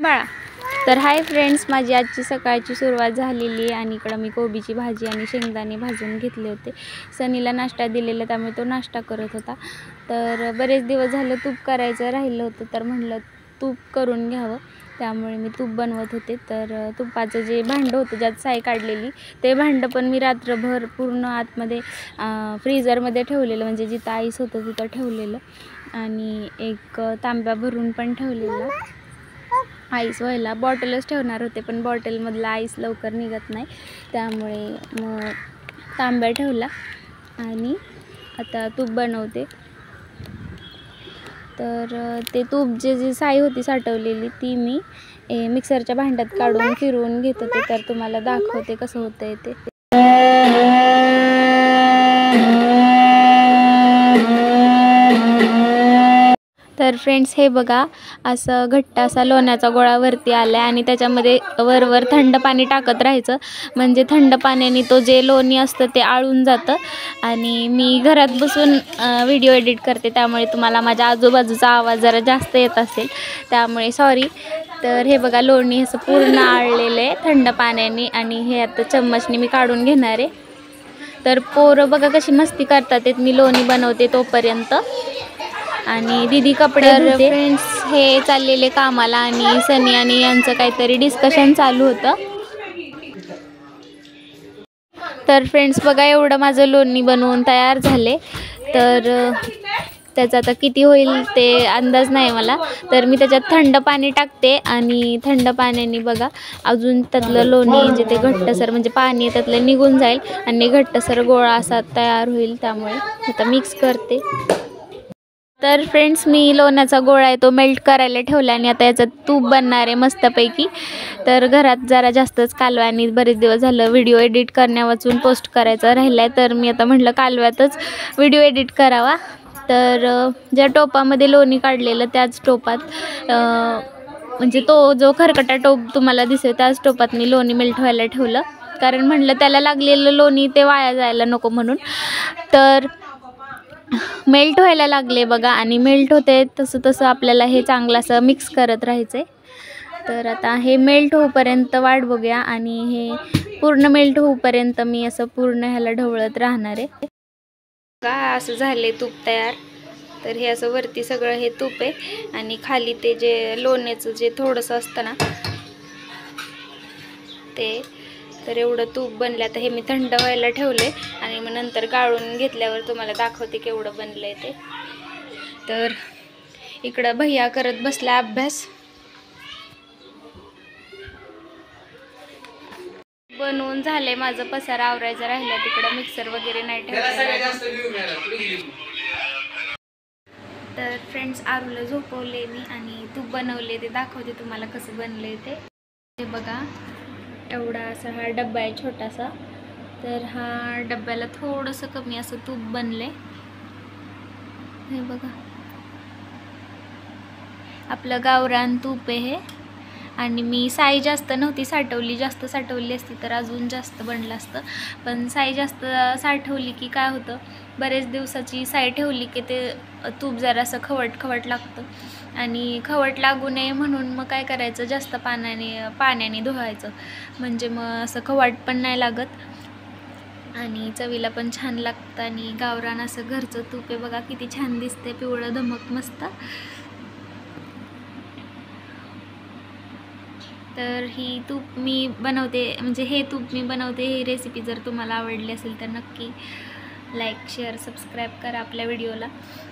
बाळा. तर hi friends, माझी आजची सकाळची सुरुवात झालेली आहे आणि इकडं मी कोबीची भाजी आणि शेंगदाणे भाजून घेतले होते. सनीला नाश्ता दिलेला, त्यामुळे तो नाश्ता करत होता. तर बरेच दिवस झालं तूप करायचं राहिलं होतं, तर म्हटलं तूप करून घ्यावं, त्यामुळे मी तूप बनवत होते. तर तुपाचं जे भांडं होतं ज्यात साय काढलेली, ते भांडं पण मी रात्रभर पूर्ण आतमध्ये फ्रीझरमध्ये ठेवलेलं, म्हणजे जिथं आईस होतं तिथं ठेवलेलं. आणि एक तांब्या भरून पण ठेवलेला आईस व्हायला. बॉटलच ठेवणार होते, पण बॉटलमधला आईस लवकर निघत नाही, त्यामुळे मग तांब्या ठेवला आणि आता तूप बनवते. तर ते तूप जी साई होती साठवलेली, ती मी मिक्सरच्या भांड्यात काढून फिरवून घेत होते. तर तुम्हाला दाखवते कसं होतं ते. तर फ्रेंड्स, हे बघा, असं घट्ट असा लोण्याचा गोळा वरती आला आहे आणि त्याच्यामध्ये वर थंड पाणी टाकत राहायचं, म्हणजे थंड पाण्याने तो जे लोणी असतं ते आळून जातं. आणि मी घरात बसून व्हिडिओ एडिट करते, त्यामुळे तुम्हाला माझ्या आजूबाजूचा आवाज जरा जास्त येत असेल, त्यामुळे सॉरी. तर हे बघा, लोणी असं पूर्ण आळलेलं आहे थंड पाण्याने आणि हे आता चम्मचने मी काढून घेणार आहे. तर पोरं बघा कशी मस्ती करतात, मी लोणी बनवते तोपर्यंत. आणि दीदी कपडे धुते. फ्रेंड्स, हे चाललेले कामाला आणि सनी आणि यांचं काहीतरी डिस्कशन चालू होतं. तर फ्रेंड्स बघा, एवढं माझं लोणी बनवून तयार झाले. तर त्याचं आता किती होईल ते अंदाज नाही मला. तर मी त्याच्यात थंड पाणी टाकते आणि थंड पाण्याने बघा अजून त्यातलं लोणी जे ते घट्टसर, म्हणजे पाणी त्यातलं निघून जाईल आणि घट्टसर गोळा असा तयार होईल. त्यामुळे आता मिक्स करते. तर फ्रेंड्स, मी लोण्याचा गोळा आहे तो मेल्ट करायला ठेवला आणि आता याचं तूप बनणार आहे मस्तपैकी. तर घरात जरा जास्तच कालवा आणि बरेच दिवस झालं व्हिडिओ एडिट करण्या वाचून पोस्ट करायचा राहिला आहे, तर मी आता म्हटलं कालव्यातच व्हिडिओ एडिट करावा. तर ज्या टोपामध्ये लोणी काढलेलं त्याच टोपात, म्हणजे तो जो खरकटा टोप तुम्हाला दिसेल त्याच टोपात मी लोणी मेल्ट व्हायला ठेवलं, कारण म्हटलं त्याला लागलेलं लोणी ते वाया जायला नको म्हणून. तर मेल्ट व्हायला लागले बघा, आणि मेल्ट होते तसं तसं आपल्याला हे चांगलं असं मिक्स करत राहायचं आहे. तर आता हे मेल्ट होऊपर्यंत वाट बघूया आणि हे पूर्ण मेल्ट होऊपर्यंत मी असं पूर्ण ह्याला ढवळत राहणार आहे. का असं झाले तूप तयार. तर हे असं वरती सगळं हे तूप आहे आणि खाली ते जे लोण्याचं जे थोडंसं असतं ना ते. तर एवढं तूप बनलं. आता हे मी थंड व्हायला ठेवले आणि मग नंतर गाळून घेतल्यावर तुम्हाला दाखवते केवढं बनलंय ते. तर इकडं भैया करत बसला अभ्यास. बनवून झाले, माझं पसारा आवरायचं राहिलं, तिकडं मिक्सर वगैरे नाही ठेवलं. तर फ्रेंड्स, आरूला झोपवले मी आणि तूप बनवले, ते दाखवते तुम्हाला कसं बनलंय ते. हे बघा, एवढा असा हा डब्बा आहे छोटासा. तर हा डब्याला थोडंसं कमी असं तूप बनले. हे बघा, आपलं गावरान तूप आहे हे. आणि मी साई जास्त नव्हती साठवली, जास्त साठवली असती तर अजून जास्त बनलं असतं, पण साई जास्त साठवली की काय होतं, बरेच दिवसाची साई ठेवली की ते तूप जरा असं खवट लागतं. आणि खवट लागू नये म्हणून मग काय करायचं, जास्त पाण्याने धुवायचं, म्हणजे मग असं खवट पण नाही लागत आणि चवीला पण छान लागतं. आणि गावरान असं घरचं तूप आहे बघा, किती छान दिसते, पिवळं धमक मस्त. तर ही तूप मी बनवते, म्हणजे हे तूप मी बनवते. ही रेसिपी जर तुम्हाला आवडली असेल तर नक्की लाईक, शेअर, सबस्क्राईब करा आपल्या व्हिडिओला.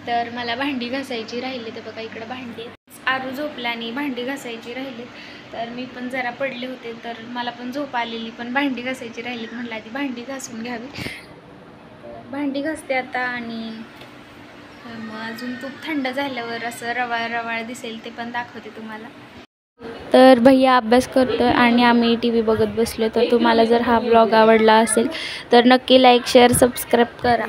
तर मला भांडी घासायची राहिली, तर बघा इकडं भांडी आहेत. आरू झोपला आणि भांडी घासायची राहिली. तर मी पण जरा पडले होते, तर मला पण झोप आलेली, पण भांडी घासायची राहिली, म्हटलं आधी भांडी घासून घ्यावी. भांडी घासते आता. आणि मग अजून तूप थंड झाल्यावर असं रवाळ दिसेल ते पण दाखवते तुम्हाला. तर भैया अभ्यास करतोय आणि आम्ही टी व्ही बघत बसलो. तर तुम्हाला जर हा ब्लॉग आवडला असेल तर नक्की लाईक, शेअर, सबस्क्राईब करा.